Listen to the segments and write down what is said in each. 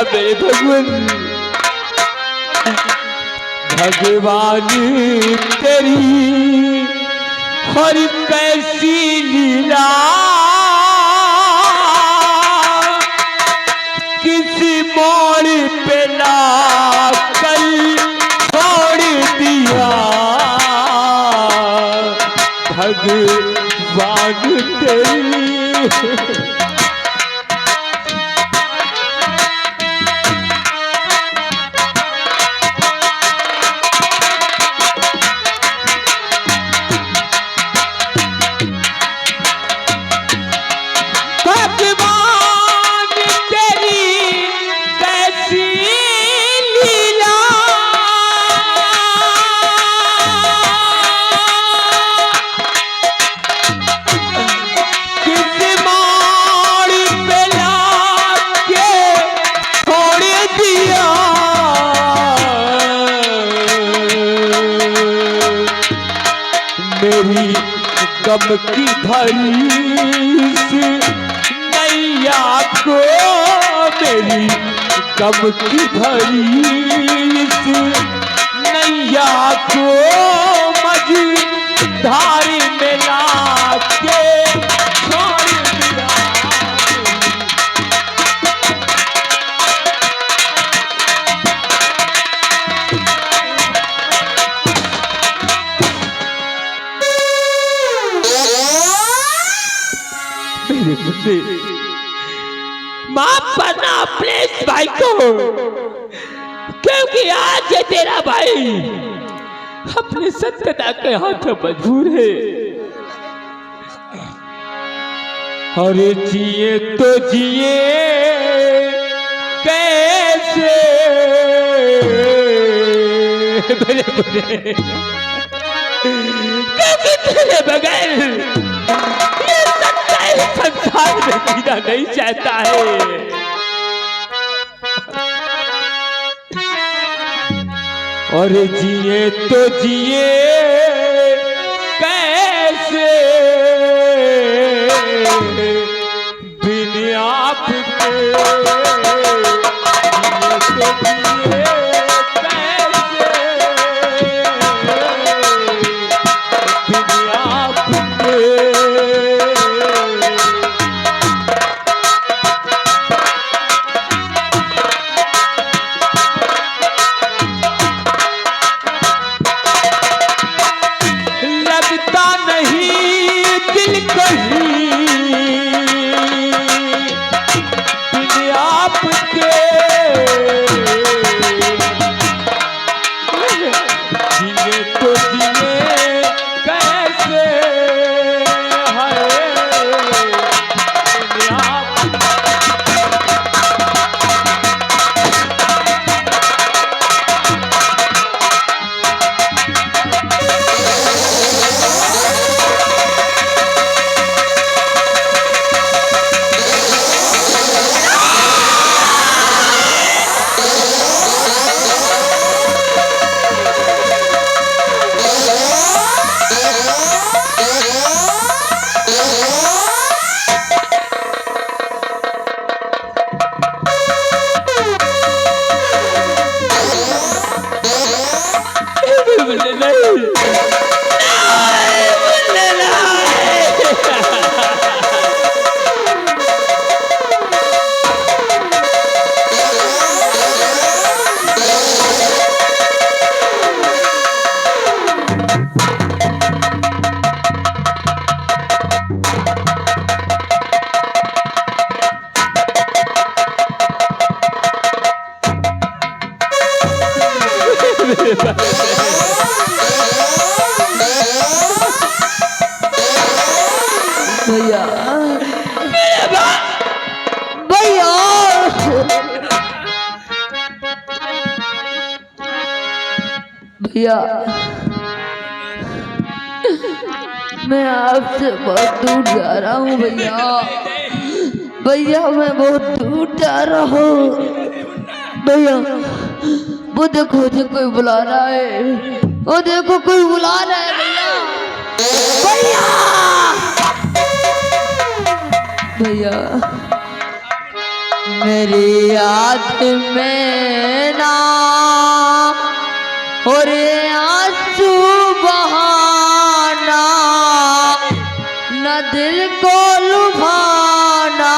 मेरे भगवान भगवान तेरी हर कैसी लीला किसी मोड़ पे लाकर छोड़ दिया भगवान तेरी मेरी गम की भरी नैया को मेरी गम की भरी नैया को मझधार में लाके छोड़ दिया माफ करना अपने इस भाई को क्योंकि आज ये तेरा भाई अपने सत्यता के हाथ मजबूर है। अरे जिए तो जिए कैसे मेरे बुरे क्योंकि तेरे बगैर संसार में जीना नहीं चाहता है। और जिए तो जिए कैसे बिन आपके जिए तो जिए भैया भैया भैया मैं आपसे बहुत दूर जा रहा हूँ भैया भैया मैं बहुत दूर जा रहा हूँ भैया। वो देखो मुझे कोई बुला रहा है, वो देखो कोई बुला रहा है भैया भैया भैया मेरी याद में ना और आंसू बहाना, न दिल को लुभाना,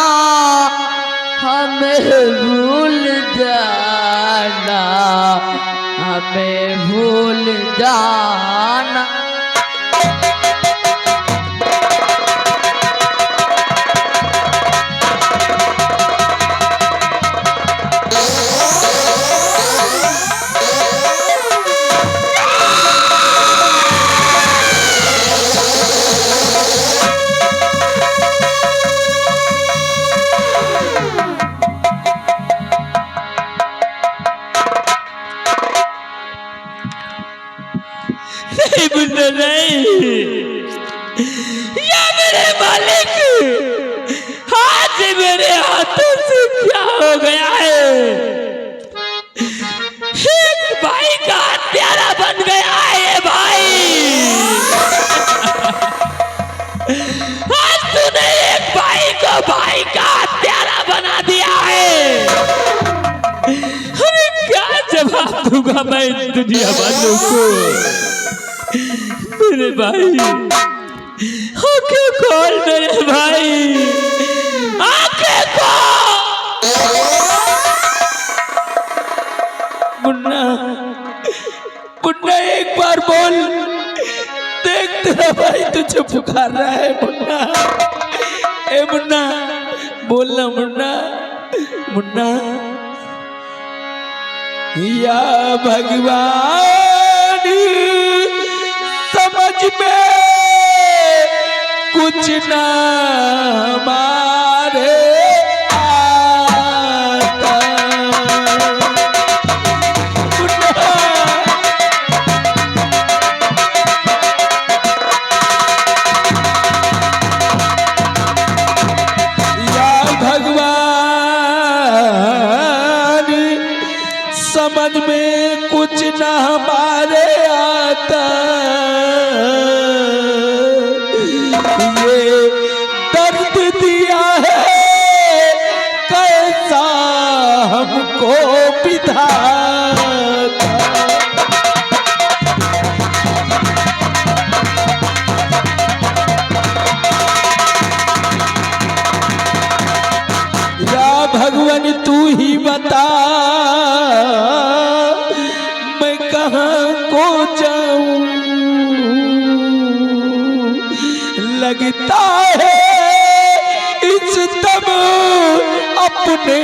हमें भूल जाना, हमें भूल जाना। नहीं मुन्ना नहीं, या मेरे मालिक, आज मेरे हाथों से क्या हो गया है? एक भाई का हत्यारा बन गया है भाई। आज तूने एक भाई को भाई का हत्यारा बना दिया है। अरे क्या जवाब दूंगा मैं इन दुनिया वालों को? मेरे भाई आंखें खोल, मेरे भाई आंखें खोल। मुन्ना मुन्ना एक बार बोल, देख तेरा भाई तुझे पुकार रहा है। मुन्ना, ए मुन्ना बोलना मुन्ना, मुन्ना। या भगवान समझ में कुछ ना हमारे आता। या भगवान समझ में कुछ ना हमारे आता। ये दर्द दिया है कैसा हमको विधाता। या भगवान तू ही बता मैं कहाँ को जाऊं? लगता है इस दम अपने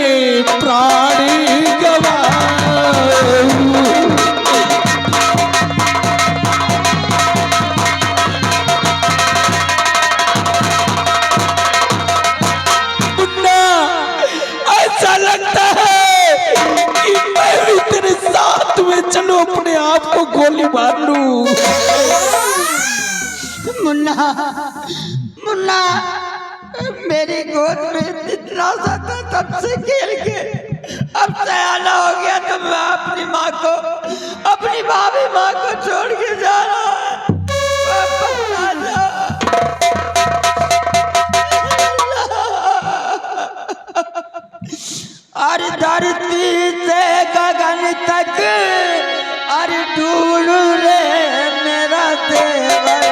प्राण गवाऊं। मुन्ना ऐसा लगता है कि मैं भी तेरे साथ में चलो अपने आप को गोली मार लूं। मुन्ना मुन्ना मेरी गोद में इतना सा था तब से खेल के अब सयाना हो गया तो मैं अपनी माँ को, अपनी भाभी माँ को छोड़ के जा रहा है। वापस आ जा। अरे धरती से गगन तक अरे ढूंढ रे मेरा देवर।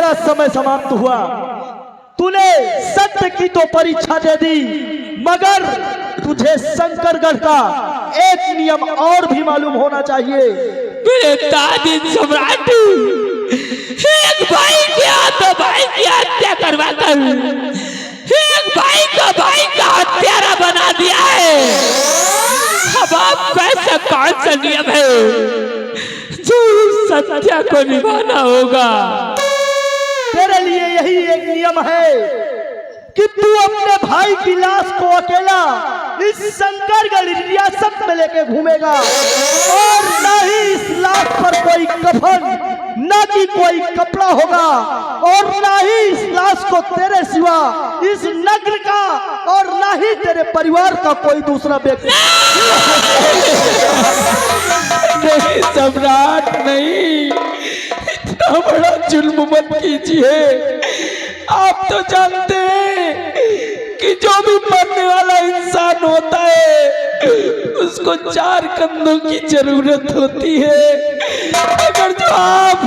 तेरा समय समाप्त हुआ। तूने सत्य की तो परीक्षा दे दी, मगर तुझे शंकरगढ़ का एक नियम और भी मालूम होना चाहिए। मेरे दादी सम्राट, एक भाई क्या तो भाई की हत्या करवाता हूँ, एक भाई को भाई का हत्यारा बना दिया है। अब आपको ऐसा कौन सा नियम है जो सत्य को निभाना होगा? तेरे लिए यही एक नियम है कि तू अपने भाई की लाश को अकेला इस शंकरगढ़ रियासत में लेके घूमेगा, और न ही इस लाश पर कोई कफन, न कि कोई कपड़ा होगा, और न ही इस लाश को तेरे सिवा इस नगर का और न ही तेरे परिवार का कोई दूसरा व्यक्ति। नहीं सम्राट, नहीं, इतना बड़ा जुल्म मत कीजिए। आप तो जानते हैं कि जो भी मरने वाला इंसान होता है उसको 4 कंधों की जरूरत होती है। अगर जो आप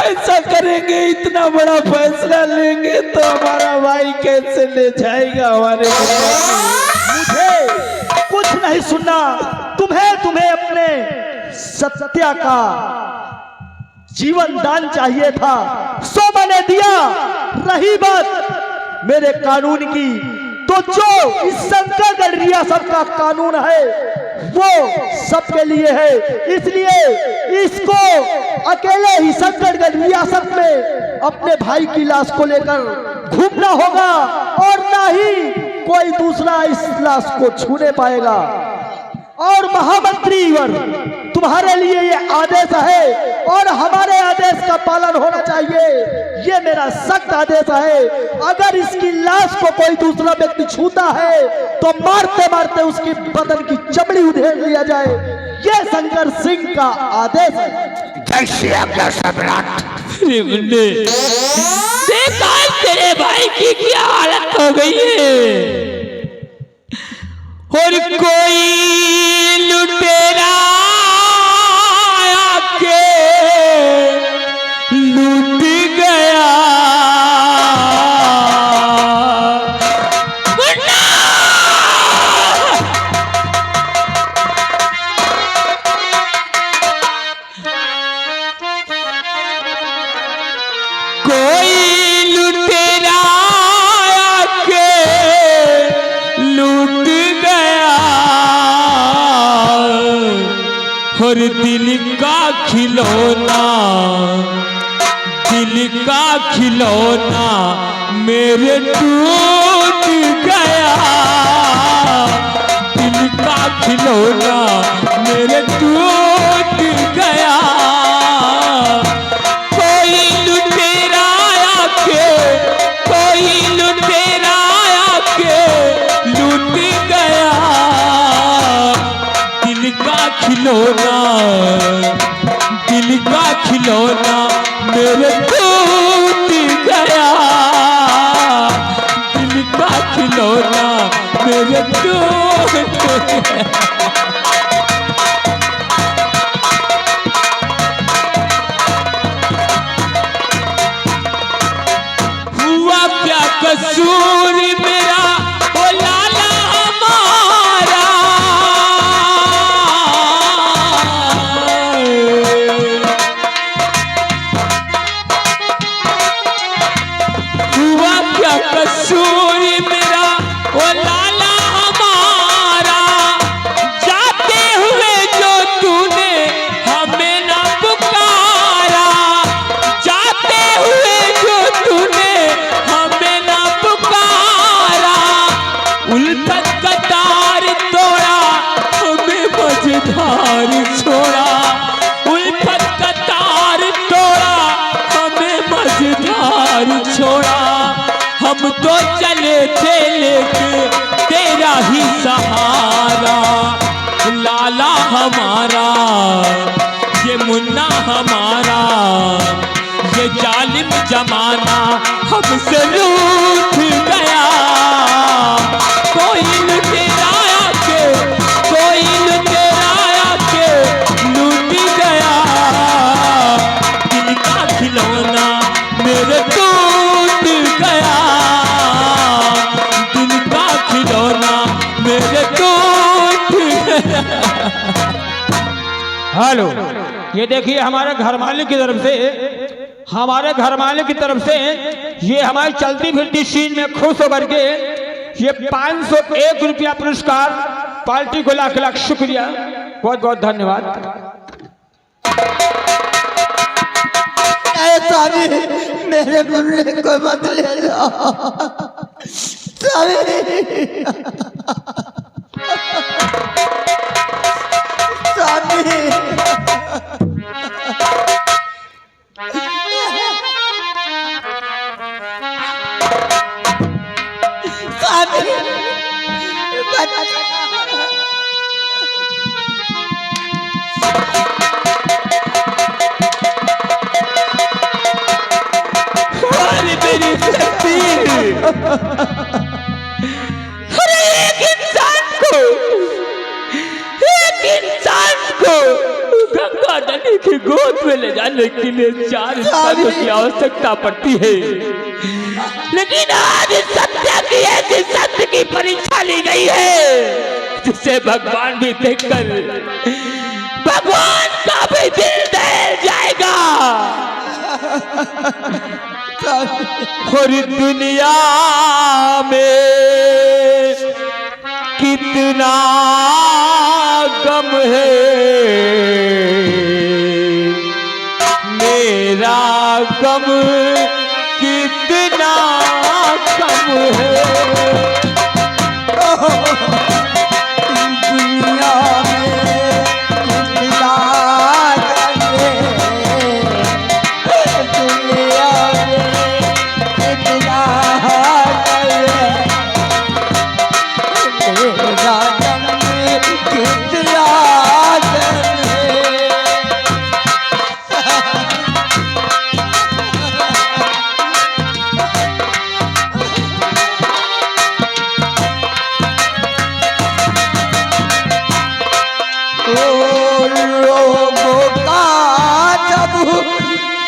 ऐसा करेंगे, इतना बड़ा फैसला लेंगे, तो हमारा भाई कैसे ले जाएगा हमारे? मुझे कुछ नहीं सुनना। तुम्हें अपने सत्या का जीवन दान चाहिए था, सो मैंने दिया। रही बात मेरे कानून की, तो जो इस शंकरगढ़ रियासत का कानून है वो सबके लिए है, इसलिए इसको अकेले ही शंकरगढ़ रियासत में अपने भाई की लाश को लेकर घूमना होगा, और ना ही कोई दूसरा इस लाश को छूने पाएगा। और महामंत्रीवर, तुम्हारे लिए ये आदेश है और हमारे आदेश का पालन होना चाहिए। ये मेरा सख्त आदेश है। अगर इसकी लाश को कोई दूसरा व्यक्ति छूता है तो मारते मारते उसकी बदन की चमड़ी उधेड़ लिया जाए। ये शंकर सिंह का आदेश है। जय श्री राम सम्राट। देखा तेरे भाई की क्या हालत हो गई है, और कोई लुटेरा आके लूट गया। कोई लुटेरा आके लूट गया, और दिल का खिलौना, दिल का खिलौना मेरे टूट गया, दिल का खिलौना मेरे टूट गया। कोई लुटेरा आके, कोई लुटेरा आके लूट गया, दिल का खिलौना, दिल का खिलौना मेरे टूट गया, दिल का खिलौना मेरे टूट गया। हुआ क्या कसूर मेरा, ओ लाला हमारा, हुआ क्या कसूर मेरा, ओ लाला हमारा, जाते हुए जो तूने हमें ना पुकारा, जाते हुए जो तूने हमें ना पुकारा, उल्फत का तार तोड़ा हमें मझधार छोड़ा, उल्फत का तार तोड़ा हमें मझधार छोड़ा। हम तो चले थे लेके तेरा ही सहारा, लाला हमारा, ये मुन्ना हमारा, ये जालिम जमाना हमसे रूठ गया। कोई लुटेरा आके, कोई लुटेरा आके लूट गया, दिल का खिलौना मेरे हेलो, ये देखिए हमारे घर मालिक की तरफ से, हमारे घर मालिक की तरफ से ये हमारी चलती फिरती सीन में खुश होकर के ये 501 रुपया पुरस्कार, पार्टी को लाख लाख शुक्रिया, बहुत बहुत धन्यवाद। स्वामी मेरे मुन्ने को मत ले लो स्वामी। स्वामी अरे एक इंसान को गंगा नदी की गोद में ले जाने के लिए 4 इंसानों की आवश्यकता पड़ती है, लेकिन आज सत्य की ऐसी सत्य की परीक्षा ली गई है जिसे भगवान भी देखकर भगवान का भी दिल दहल जाएगा। और दुनिया में कितना गम है, मेरा गम कितना कम है। दुनिया में कितना गम है, दुनिया में कितना गम है, मेरा गम कितना गम है। लोगों का जब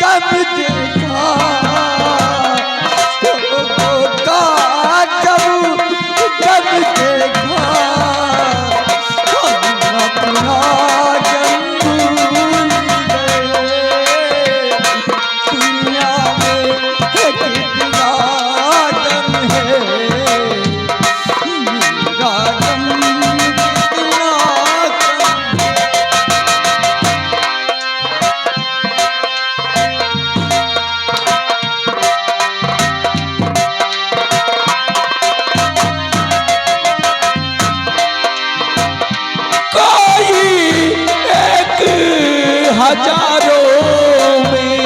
कब देखा, लोगों का जब कब देखा, हम अपना जन्म भूल गए। दुनिया में कितना गम है, मेरा गम कितना गम है। कोई एक हजारों में,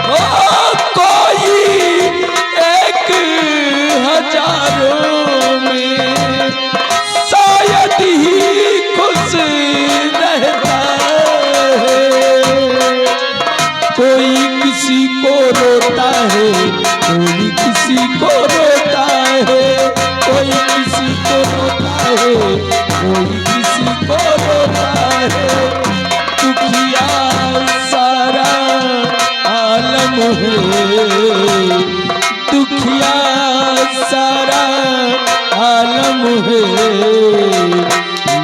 ओ कोई एक हजारों में शायद ही खुश रहता है। कोई किसी को रोता है, कोई किसी को रोता है, कोई किसी को रोता है, कोई किसी को रोता है। दुखिया सारा आलम है, दुखिया सारा आलम है,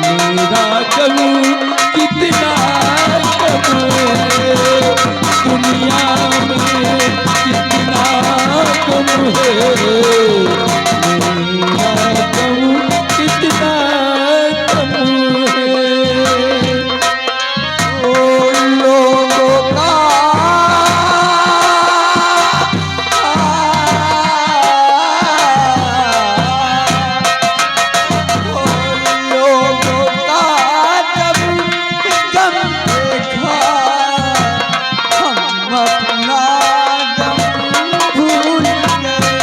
मेरा गम कितना गम है, दुनिया में कितना गम है, मेरा गम कितना गम है। लोगों का लोगों का जब गम देखा, हम अपना गम भूल गए।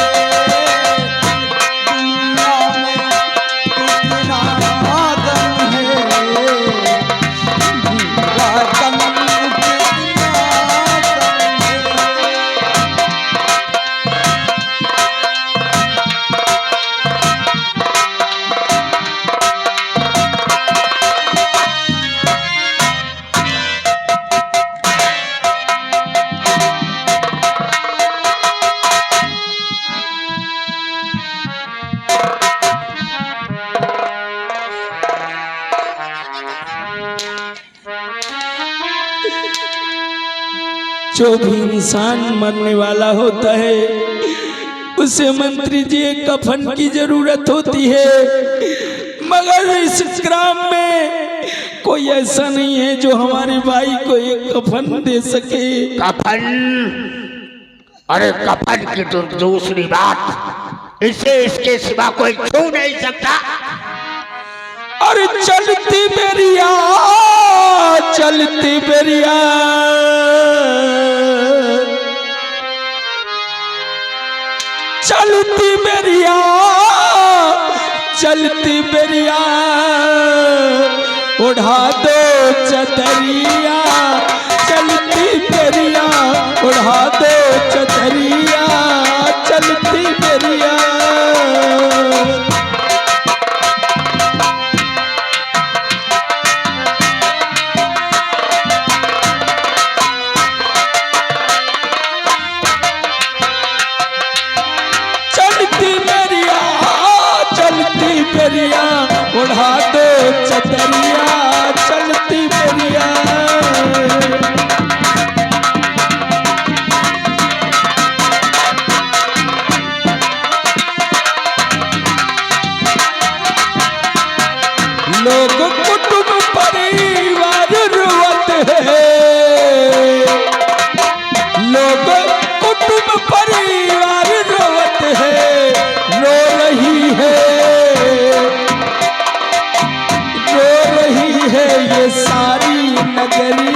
जो भी इंसान मरने वाला होता है उसे मंत्री जी एक कफन की जरूरत होती है, मगर इस ग्राम में कोई ऐसा नहीं है जो हमारे भाई को एक कफन दे सके। कफन? अरे कफन की तो दूसरी बात, इसे इसके सिवा कोई छू नहीं सकता। अरे चलती बेरिया, चलती बेरिया, चलती बेरिया, चलती बेरिया, उड़ा दो चदरिया, चलती बेरिया, उड़ा दो चदरिया, चलती बेरिया। बेरिया उड़ा दो चदरिया, चलती बेरिया। लोग कुटुंब परिवार रोवत है, लोग कुटुंब परिवार रोवत है, रो रही है, रो रही है ये सारी नगरी।